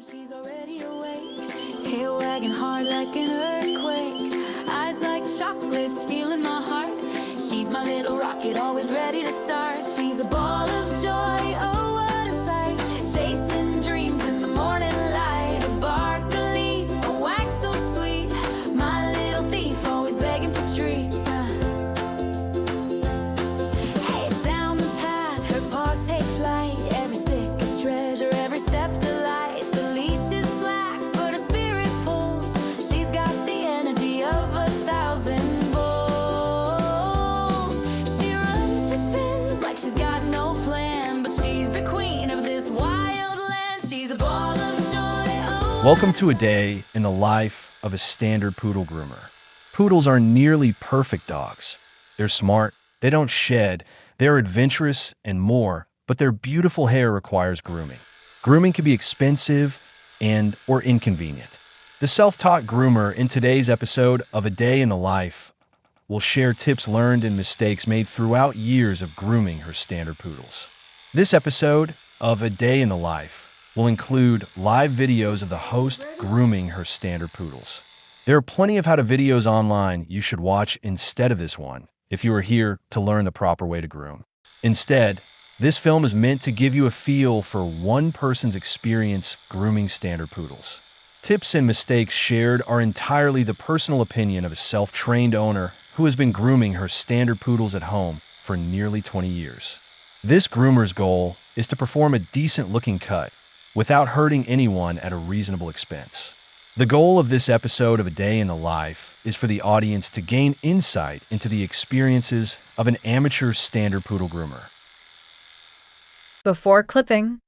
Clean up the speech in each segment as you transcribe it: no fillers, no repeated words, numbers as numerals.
She's already awake, tail wagging hard like an earthquake, eyes like chocolate stealing my heart. She's my little rocket, always ready to start. She's a ball of joy, oh what a sight, chasing dreams in the morning light. A bark, a leap, a wax so sweet, my little thief, always begging for treats. Hey, down the path, her paws take flight, every stick a treasure, every step delight. The leash is slack, but her spirit pulls. She's got the energy of 1,000 bulls. She runs, she spins like she's got no plan, but she's the queen of this wild land. She's a ball of joy. Oh, Welcome to a day in the life of a standard poodle groomer. Poodles are nearly perfect dogs. They're smart, they don't shed, they're adventurous and more, but their beautiful hair requires grooming. Grooming can be expensive or inconvenient. The self-taught groomer in today's episode of A Day in the Life will share tips learned and mistakes made throughout years of grooming her standard poodles. This episode of A Day in the Life will include live videos of the host grooming her standard poodles. There are plenty of how-to videos online you should watch instead of this one if you are here to learn the proper way to groom. Instead, this film is meant to give you a feel for one person's experience grooming standard poodles. Tips and mistakes shared are entirely the personal opinion of a self-trained owner who has been grooming her standard poodles at home for nearly 20 years. This groomer's goal is to perform a decent-looking cut without hurting anyone at a reasonable expense. The goal of this episode of A Day in the Life is for the audience to gain insight into the experiences of an amateur standard poodle groomer. Before clipping,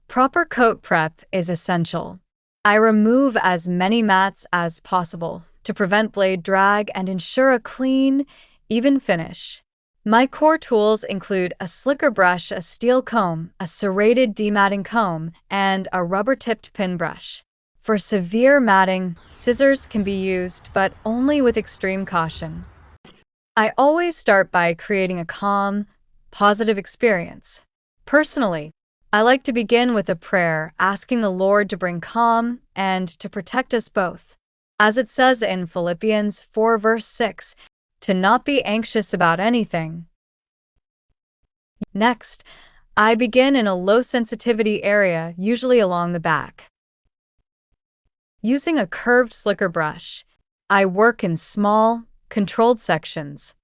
proper coat prep is essential. I remove as many mats as possible to prevent blade drag and ensure a clean, even finish. My core tools include a slicker brush, a steel comb, a serrated dematting comb, and a rubber-tipped pin brush. For severe matting, scissors can be used, but only with extreme caution. I always start by creating a calm, positive experience. Personally, I like to begin with a prayer, asking the Lord to bring calm and to protect us both. As it says in Philippians 4 verse 6, to not be anxious about anything. Next, I begin in a low sensitivity area, usually along the back. Using a curved slicker brush, I work in small, controlled sections.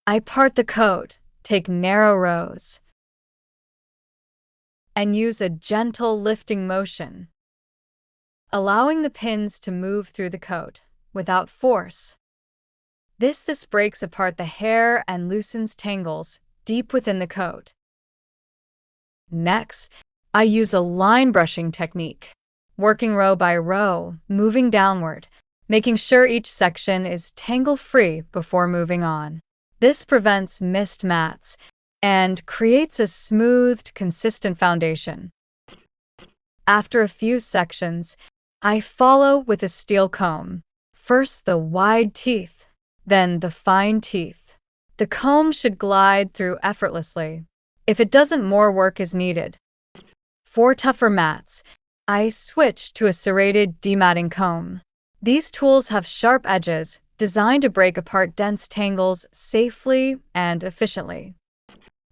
I part the coat, take narrow rows, and use a gentle lifting motion, allowing the pins to move through the coat without force. This breaks apart the hair and loosens tangles deep within the coat. Next, I use a line brushing technique, working row by row, moving downward, making sure each section is tangle-free before moving on. This prevents missed mats and creates a smoothed, consistent foundation. After a few sections, I follow with a steel comb. First the wide teeth, then the fine teeth. The comb should glide through effortlessly. If it doesn't, more work is needed. For tougher mats, I switch to a serrated dematting comb. These tools have sharp edges designed to break apart dense tangles safely and efficiently.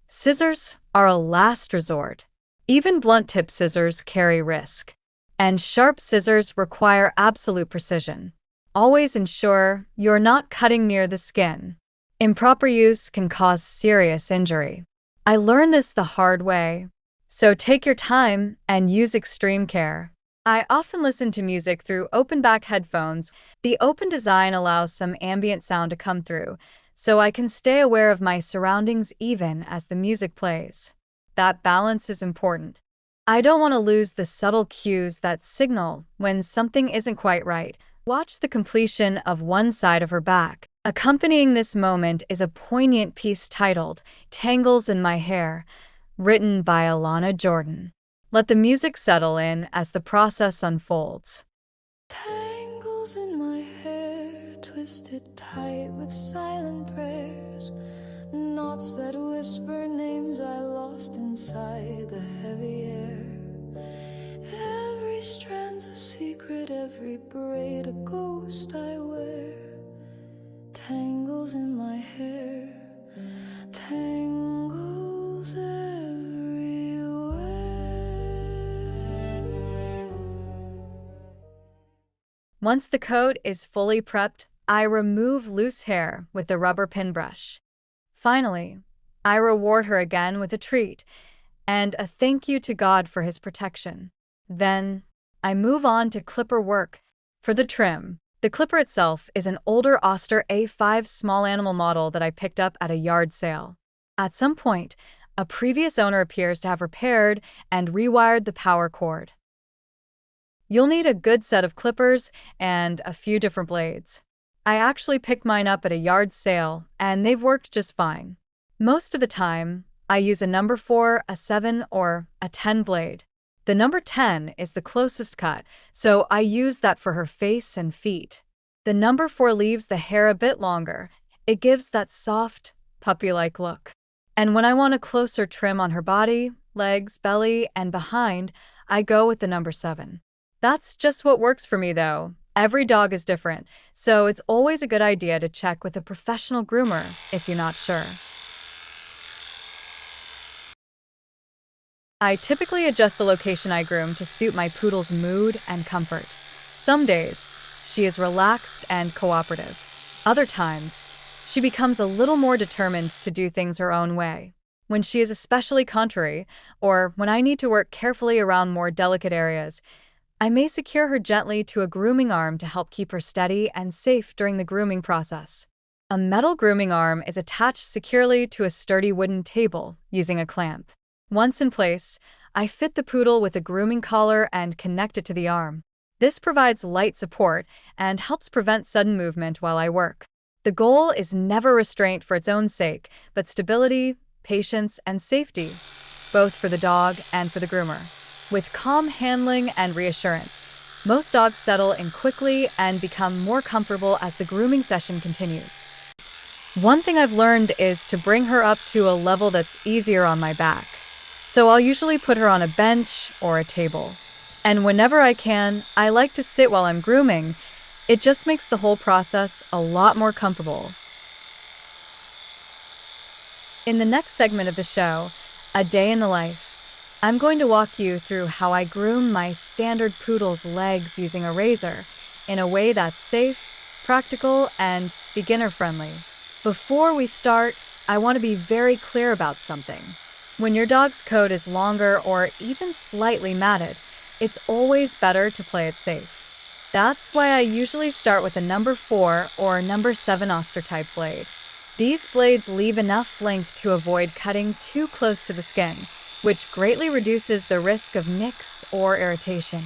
Scissors are a last resort. Even blunt-tip scissors carry risk, and sharp scissors require absolute precision. Always ensure you're not cutting near the skin. Improper use can cause serious injury. I learned this the hard way, so take your time and use extreme care. I often listen to music through open-back headphones. The open design allows some ambient sound to come through, so I can stay aware of my surroundings even as the music plays. That balance is important. I don't want to lose the subtle cues that signal when something isn't quite right. Watch the completion of one side of her back. Accompanying this moment is a poignant piece titled "Tangles in My Hair," written by Alana Jordan. Let the music settle in as the process unfolds. tangles in my hair, twisted tight with silent prayers, knots that whisper names I lost inside the heavy air. Once the coat is fully prepped, I remove loose hair with the rubber pin brush. Finally, I reward her again with a treat and a thank you to God for his protection. Then, I move on to clipper work. For the trim, the clipper itself is an older Oster A5 small animal model that I picked up at a yard sale. At some point, a previous owner appears to have repaired and rewired the power cord. You'll need a good set of clippers and a few different blades. I actually picked mine up at a yard sale, and they've worked just fine. Most of the time, I use a number 4, a 7, or a 10 blade. The number 10 is the closest cut, so I use that for her face and feet. The number 4 leaves the hair a bit longer. It gives that soft, puppy-like look. And when I want a closer trim on her body, legs, belly, and behind, I go with the number 7. That's just what works for me, though. Every dog is different, so it's always a good idea to check with a professional groomer if you're not sure. I typically adjust the location I groom to suit my poodle's mood and comfort. Some days, she is relaxed and cooperative. Other times, she becomes a little more determined to do things her own way. When she is especially contrary, or when I need to work carefully around more delicate areas, I may secure her gently to a grooming arm to help keep her steady and safe during the grooming process. A metal grooming arm is attached securely to a sturdy wooden table using a clamp. Once in place, I fit the poodle with a grooming collar and connect it to the arm. This provides light support and helps prevent sudden movement while I work. The goal is never restraint for its own sake, but stability, patience, and safety, both for the dog and for the groomer. With calm handling and reassurance, most dogs settle in quickly and become more comfortable as the grooming session continues. One thing I've learned is to bring her up to a level that's easier on my back. So I'll usually put her on a bench or a table. And whenever I can, I like to sit while I'm grooming. It just makes the whole process a lot more comfortable. In the next segment of the show, A Day in the Life, I'm going to walk you through how I groom my standard poodle's legs using a razor in a way that's safe, practical, and beginner-friendly. Before we start, I want to be very clear about something. When your dog's coat is longer or even slightly matted, it's always better to play it safe. That's why I usually start with a number 4 or number 7 Oster type blade. These blades leave enough length to avoid cutting too close to the skin, which greatly reduces the risk of nicks or irritation.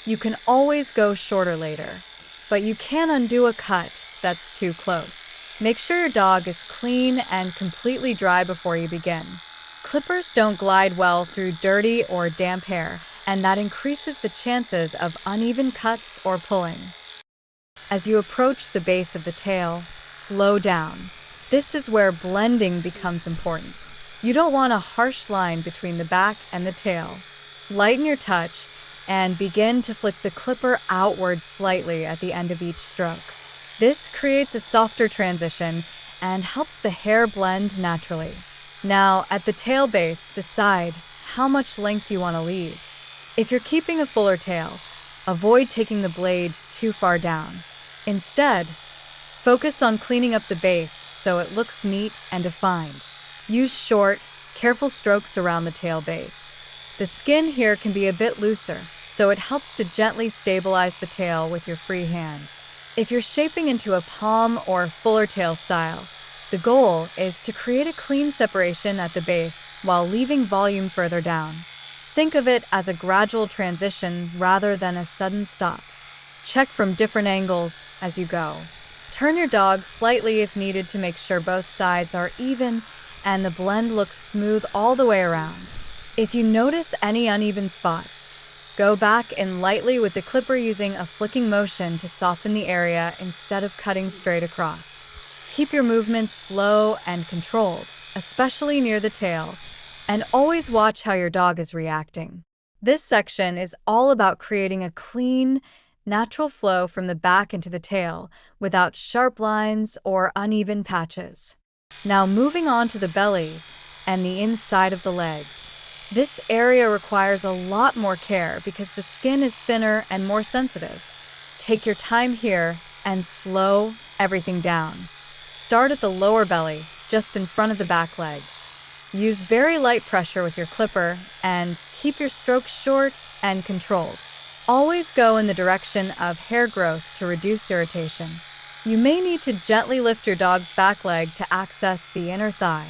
You can always go shorter later, but you can undo a cut that's too close. Make sure your dog is clean and completely dry before you begin. Clippers don't glide well through dirty or damp hair, and that increases the chances of uneven cuts or pulling. As you approach the base of the tail, slow down. This is where blending becomes important. You don't want a harsh line between the back and the tail. Lighten your touch and begin to flick the clipper outward slightly at the end of each stroke. This creates a softer transition and helps the hair blend naturally. Now, at the tail base, decide how much length you want to leave. If you're keeping a fuller tail, avoid taking the blade too far down. Instead, focus on cleaning up the base so it looks neat and defined. Use short, careful strokes around the tail base. The skin here can be a bit looser, so it helps to gently stabilize the tail with your free hand. If you're shaping into a palm or fuller tail style, the goal is to create a clean separation at the base while leaving volume further down. Think of it as a gradual transition rather than a sudden stop. Check from different angles as you go. Turn your dog slightly if needed to make sure both sides are even and the blend looks smooth all the way around. If you notice any uneven spots, go back in lightly with the clipper using a flicking motion to soften the area instead of cutting straight across. Keep your movements slow and controlled, especially near the tail, and always watch how your dog is reacting. This section is all about creating a clean, natural flow from the back into the tail without sharp lines or uneven patches. Now moving on to the belly and the inside of the legs. This area requires a lot more care because the skin is thinner and more sensitive. Take your time here and slow everything down. Start at the lower belly, just in front of the back legs. Use very light pressure with your clipper and keep your strokes short and controlled. Always go in the direction of hair growth to reduce irritation. You may need to gently lift your dog's back leg to access the inner thigh.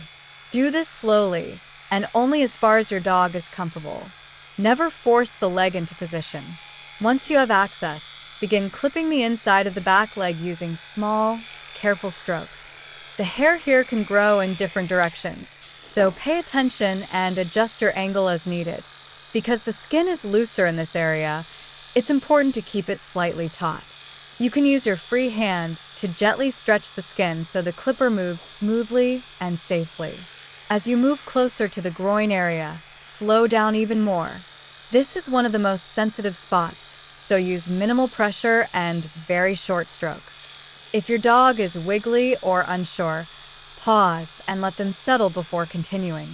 Do this slowly and only as far as your dog is comfortable. Never force the leg into position. Once you have access, begin clipping the inside of the back leg using small, careful strokes. The hair here can grow in different directions, so pay attention and adjust your angle as needed. Because the skin is looser in this area, it's important to keep it slightly taut. You can use your free hand to gently stretch the skin so the clipper moves smoothly and safely. As you move closer to the groin area, slow down even more. This is one of the most sensitive spots, so use minimal pressure and very short strokes. If your dog is wiggly or unsure, pause and let them settle before continuing.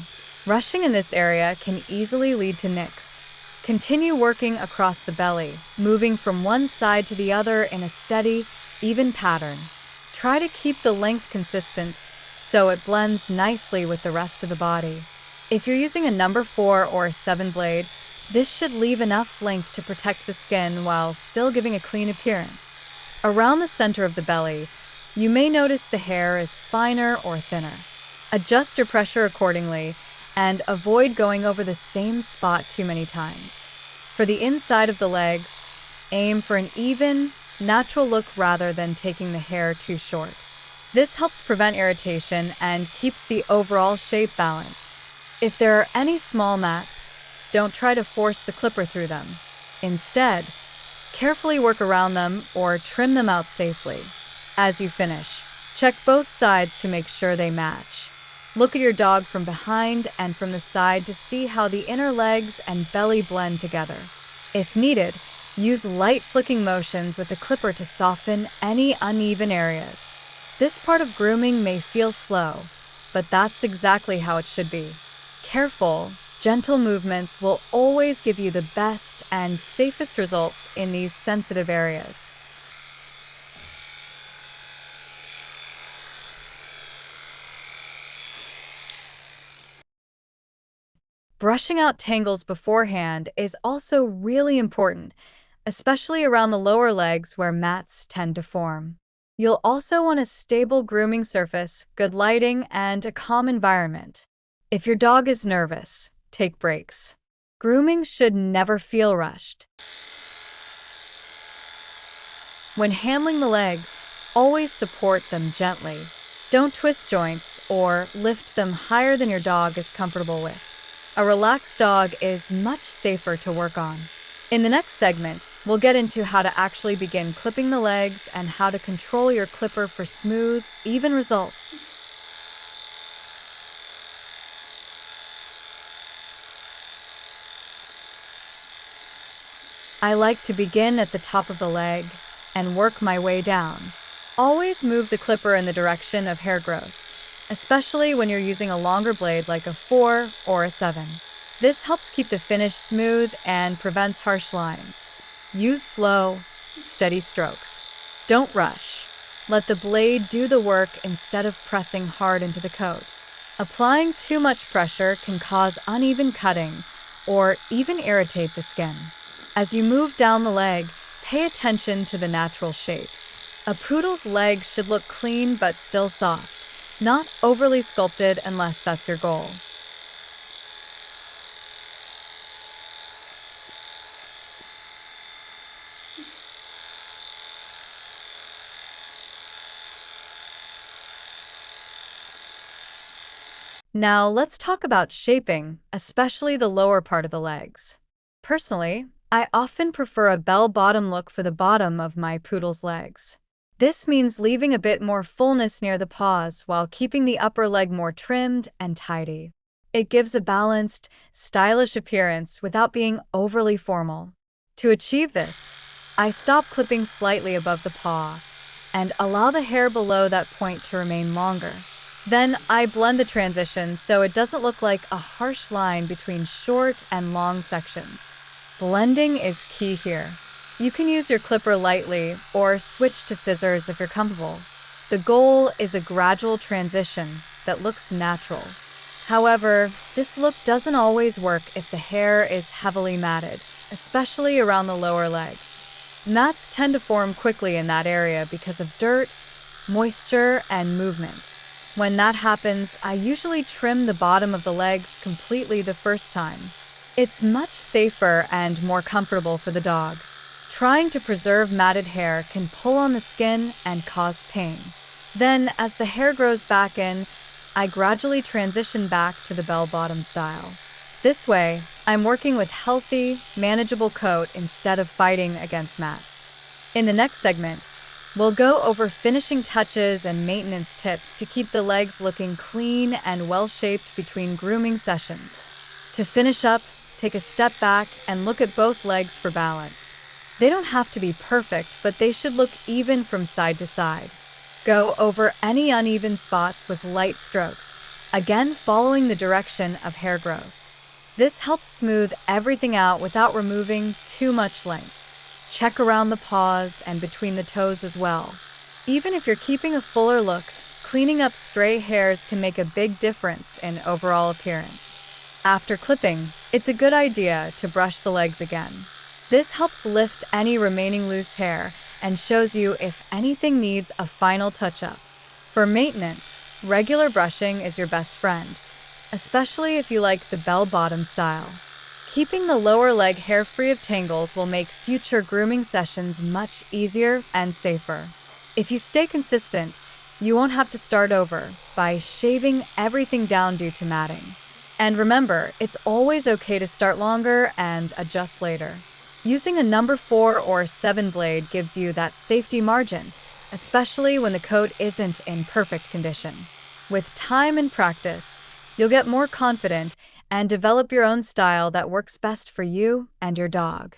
Rushing in this area can easily lead to nicks. Continue working across the belly, moving from one side to the other in a steady, even pattern. Try to keep the length consistent so it blends nicely with the rest of the body. If you're using a number 4 or 7 blade, this should leave enough length to protect the skin while still giving a clean appearance. Around the center of the belly, you may notice the hair is finer or thinner. Adjust your pressure accordingly and avoid going over the same spot too many times. For the inside of the legs, aim for an even, natural look rather than taking the hair too short. This helps prevent irritation and keeps the overall shape balanced. If there are any small mats, don't try to force the clipper through them. Instead, carefully work around them or trim them out safely. As you finish, check both sides to make sure they match. Look at your dog from behind and from the side to see how the inner legs and belly blend together. If needed, use light flicking motions with the clipper to soften any uneven areas. This part of grooming may feel slow, but that's exactly how it should be. Careful, gentle movements will always give you the best and safest results in these sensitive areas. Brushing out tangles beforehand is also really important, especially around the lower legs where mats tend to form. You'll also want a stable grooming surface, good lighting, and a calm environment. If your dog is nervous, take breaks. Grooming should never feel rushed. When handling the legs, always support them gently. Don't twist joints or lift them higher than your dog is comfortable with. A relaxed dog is much safer to work on. In the next segment, we'll get into how to actually begin clipping the legs and how to control your clipper for smooth, even results. I like to begin at the top of the leg and work my way down. Always move the clipper in the direction of hair growth, especially when you're using a longer blade like a 4 or a 7. This helps keep the finish smooth and prevents harsh lines. Use slow, steady strokes. Don't rush. Let the blade do the work instead of pressing hard into the coat. Applying too much pressure can cause uneven cutting or even irritate the skin. As you move down the leg, pay attention to the natural shape. A poodle's leg should look clean but still soft, not overly sculpted unless that's your goal. Now let's talk about shaping, especially the lower part of the legs. Personally, I often prefer a bell-bottom look for the bottom of my poodle's legs. This means leaving a bit more fullness near the paws while keeping the upper leg more trimmed and tidy. It gives a balanced, stylish appearance without being overly formal. To achieve this, I stop clipping slightly above the paw and allow the hair below that point to remain longer. Then I blend the transition so it doesn't look like a harsh line between short and long sections. Blending is key here. You can use your clipper lightly or switch to scissors if you're comfortable. The goal is a gradual transition that looks natural. However, this look doesn't always work if the hair is heavily matted, especially around the lower legs. Mats tend to form quickly in that area because of dirt, moisture, and movement. When that happens, I usually trim the bottom of the legs completely the first time. It's much safer and more comfortable for the dog. Trying to preserve matted hair can pull on the skin and cause pain. Then, as the hair grows back in, I gradually transition back to the bell-bottom style. This way, I'm working with healthy, manageable coat instead of fighting against mats. In the next segment, we'll go over finishing touches and maintenance tips to keep the legs looking clean and well-shaped between grooming sessions. To finish up, take a step back and look at both legs for balance. They don't have to be perfect, but they should look even from side to side. Go over any uneven spots with light strokes, again following the direction of hair growth. This helps smooth everything out without removing too much length. Check around the paws and between the toes as well. Even if you're keeping a fuller look, cleaning up stray hairs can make a big difference in overall appearance. After clipping, it's a good idea to brush the legs again. This helps lift any remaining loose hair and shows you if anything needs a final touch-up. For maintenance, regular brushing is your best friend, especially if you like the bell-bottom style. Keeping the lower leg hair free of tangles will make future grooming sessions much easier and safer. If you stay consistent, you won't have to start over by shaving everything down due to matting. And remember, it's always okay to start longer and adjust later. Using a number 4 or 7 blade gives you that safety margin, especially when the coat isn't in perfect condition. With time and practice, you'll get more confident and develop your own style that works best for you and your dog.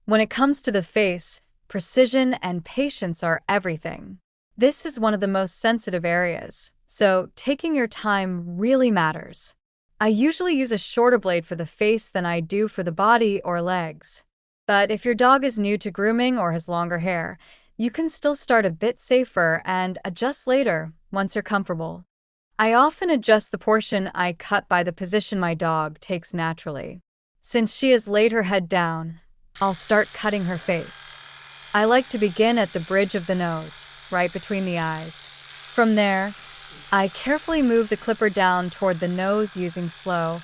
When it comes to the face, precision and patience are everything. This is one of the most sensitive areas, so taking your time really matters. I usually use a shorter blade for the face than I do for the body or legs. But if your dog is new to grooming or has longer hair, you can still start a bit safer and adjust later once you're comfortable. I often adjust the portion I cut by the position my dog takes naturally. Since she has laid her head down, I'll start cutting her face. I like to begin at the bridge of the nose, right between the eyes. From there, I carefully move the clipper down toward the nose using slow,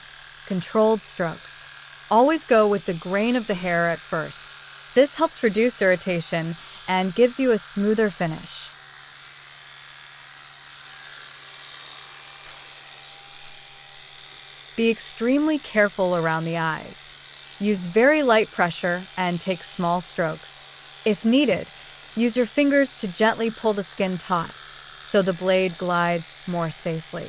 controlled strokes. Always go with the grain of the hair at first. This helps reduce irritation and gives you a smoother finish. Be extremely careful around the eyes. Use very light pressure and take small strokes. If needed, use your fingers to gently pull the skin taut, so the blade glides more safely.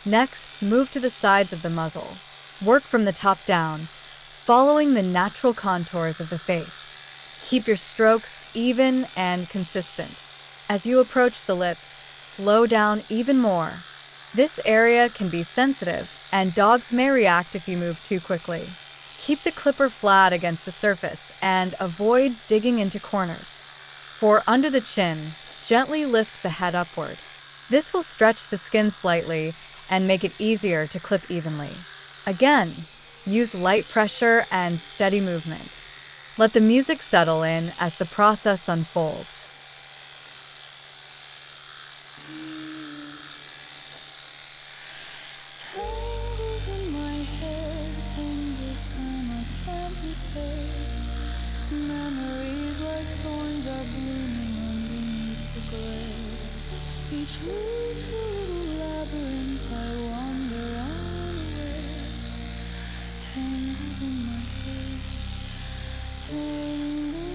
Next, move to the sides of the muzzle. Work from the top down, following the natural contours of the face. Keep your strokes even and consistent. As you approach the lips, slow down even more. This area can be sensitive, and dogs may react if you move too quickly. Keep the clipper flat against the surface and avoid digging into corners. For under the chin, gently lift the head upward. This will stretch the skin slightly and make it easier to clip evenly. Again, use light pressure and steady movement. Let the music settle in as the process unfolds. Tangles in my hair, tangle time I can't repair. Memories like thorns are blooming underneath the glare. Each loop's a little labyrinth, I wander unaware. Tangles in my hair, tangles.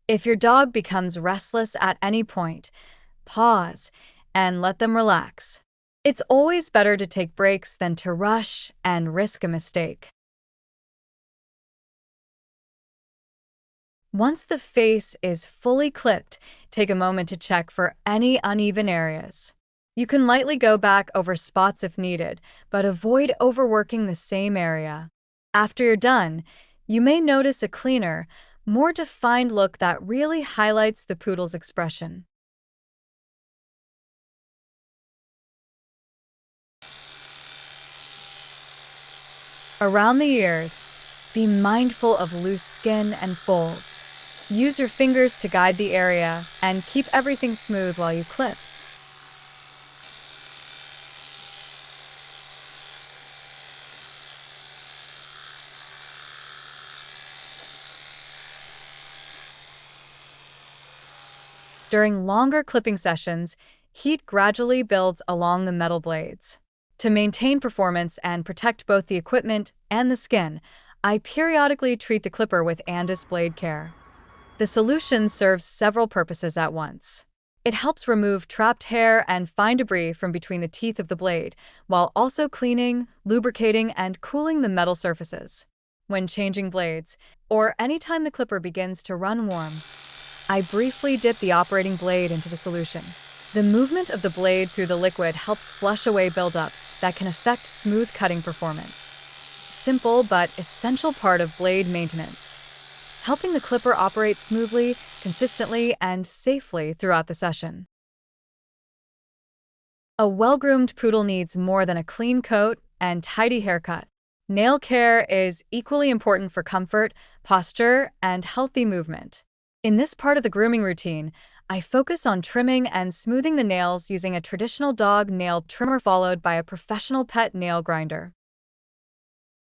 If your dog becomes restless at any point, pause and let them relax. It's always better to take breaks than to rush and risk a mistake. Once the face is fully clipped, take a moment to check for any uneven areas. You can lightly go back over spots if needed, but avoid overworking the same area. After you're done, you may notice a cleaner, more defined look that really highlights the poodle's expression. Around the ears, be mindful of loose skin and folds. Use your fingers to guide the area and keep everything smooth while you clip. During longer clipping sessions, heat gradually builds along the metal blades. To maintain performance and protect both the equipment and the skin, I periodically treat the clipper with Andis blade care. The solution serves several purposes at once. It helps remove trapped hair and fine debris from between the teeth of the blade, while also cleaning, lubricating, and cooling the metal surfaces. When changing blades, or anytime the clipper begins to run warm, I briefly dip the operating blade into the solution. The movement of the blade through the liquid helps flush away buildup that can affect smooth cutting performance. Simple but essential part of blade maintenance, helping the clipper operate smoothly, consistently, and safely throughout the session. A well-groomed poodle needs more than a clean coat and tidy haircut. Nail care is equally important for comfort, posture, and healthy movement. In this part of the grooming routine, I focus on trimming and smoothing the nails using a traditional dog nail trimmer followed by a professional pet nail grinder.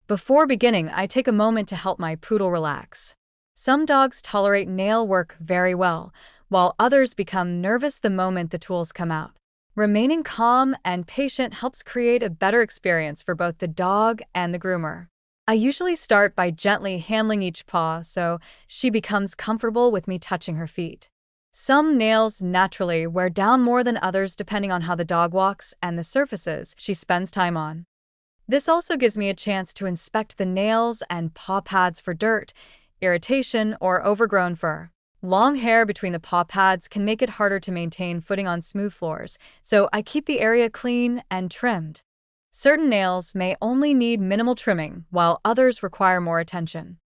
Before beginning, I take a moment to help my poodle relax. Some dogs tolerate nail work very well, while others become nervous the moment the tools come out. Remaining calm and patient helps create a better experience for both the dog and the groomer. I usually start by gently handling each paw so she becomes comfortable with me touching her feet. Some nails naturally wear down more than others depending on how the dog walks and the surfaces she spends time on. This also gives me a chance to inspect the nails and paw pads for dirt, irritation, or overgrown fur. Long hair between the paw pads can make it harder to maintain footing on smooth floors, so I keep the area clean and trimmed. Certain nails may only need minimal trimming, while others require more attention.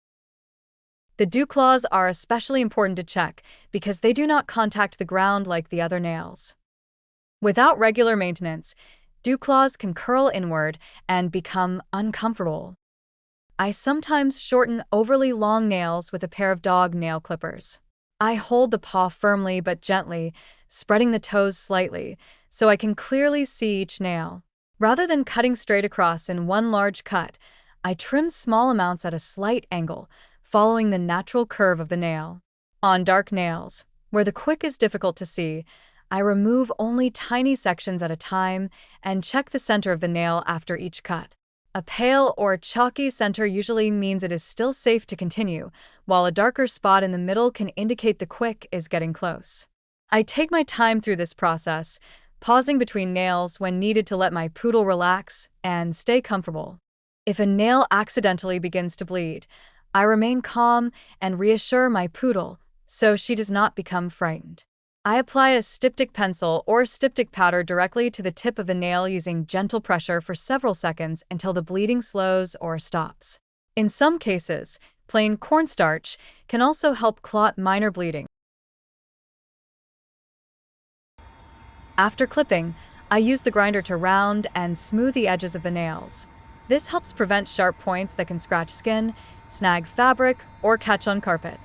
The dew claws are especially important to check because they do not contact the ground like the other nails. Without regular maintenance, dew claws can curl inward and become uncomfortable. I sometimes shorten overly long nails with a pair of dog nail clippers. I hold the paw firmly but gently, spreading the toes slightly, so I can clearly see each nail. Rather than cutting straight across in one large cut, I trim small amounts at a slight angle, following the natural curve of the nail. On dark nails, where the quick is difficult to see, I remove only tiny sections at a time and check the center of the nail after each cut. A pale or chalky center usually means it is still safe to continue, while a darker spot in the middle can indicate the quick is getting close. I take my time through this process, pausing between nails when needed to let my poodle relax and stay comfortable. If a nail accidentally begins to bleed, I remain calm and reassure my poodle so she does not become frightened. I apply a styptic pencil or styptic powder directly to the tip of the nail using gentle pressure for several seconds until the bleeding slows or stops. In some cases, plain cornstarch can also help clot minor bleeding. After clipping, I use the grinder to round and smooth the edges of the nails. This helps prevent sharp points that can scratch skin, snag fabric, or catch on carpet.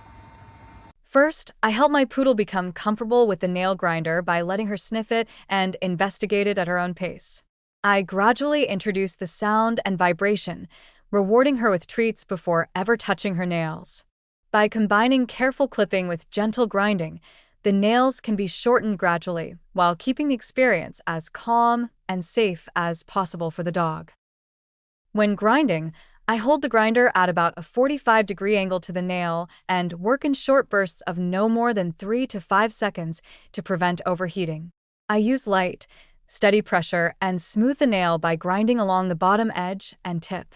First, I help my poodle become comfortable with the nail grinder by letting her sniff it and investigate it at her own pace. I gradually introduce the sound and vibration, rewarding her with treats before ever touching her nails. By combining careful clipping with gentle grinding, the nails can be shortened gradually while keeping the experience as calm and safe as possible for the dog. When grinding, I hold the grinder at about a 45-degree angle to the nail and work in short bursts of no more than 3 to 5 seconds to prevent overheating. I use light, steady pressure, and smooth the nail by grinding along the bottom edge and tip.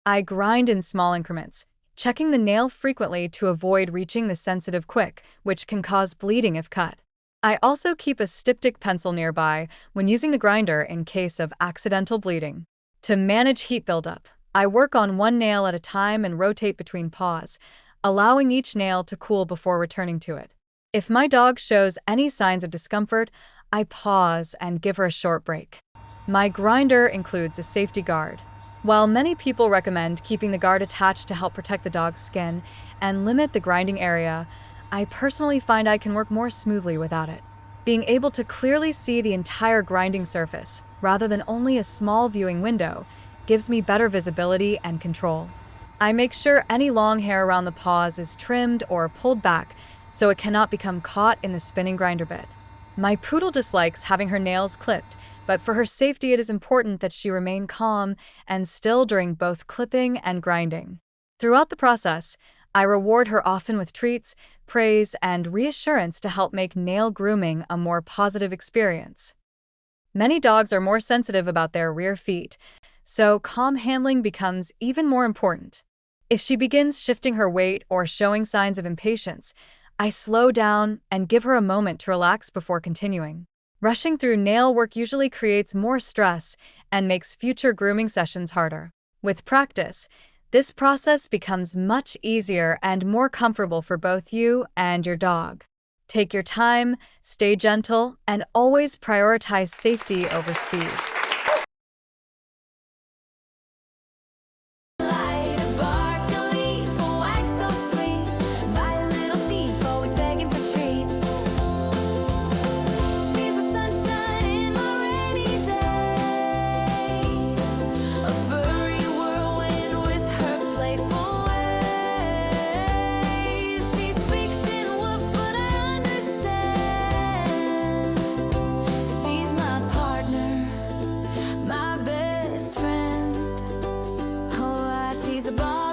I grind in small increments, checking the nail frequently to avoid reaching the sensitive quick, which can cause bleeding if cut. I also keep a styptic pencil nearby when using the grinder in case of accidental bleeding. To manage heat buildup, I work on one nail at a time and rotate between paws, allowing each nail to cool before returning to it. If my dog shows any signs of discomfort, I pause and give her a short break. My grinder includes a safety guard. While many people recommend keeping the guard attached to help protect the dog's skin and limit the grinding area, I personally find I can work more smoothly without it. Being able to clearly see the entire grinding surface, rather than only a small viewing window, gives me better visibility and control. I make sure any long hair around the paws is trimmed or pulled back so it cannot become caught in the spinning grinder bit. My poodle dislikes having her nails clipped, but for her safety it is important that she remain calm and still during both clipping and grinding. Throughout the process, I reward her often with treats, praise, and reassurance to help make nail grooming a more positive experience. Many dogs are more sensitive about their rear feet, so calm handling becomes even more important. If she begins shifting her weight or showing signs of impatience, I slow down and give her a moment to relax before continuing. Rushing through nail work usually creates more stress and makes future grooming sessions harder. With practice, this process becomes much easier and more comfortable for both you and your dog. Take your time, stay gentle, and always prioritize safety over speed. She's a boss.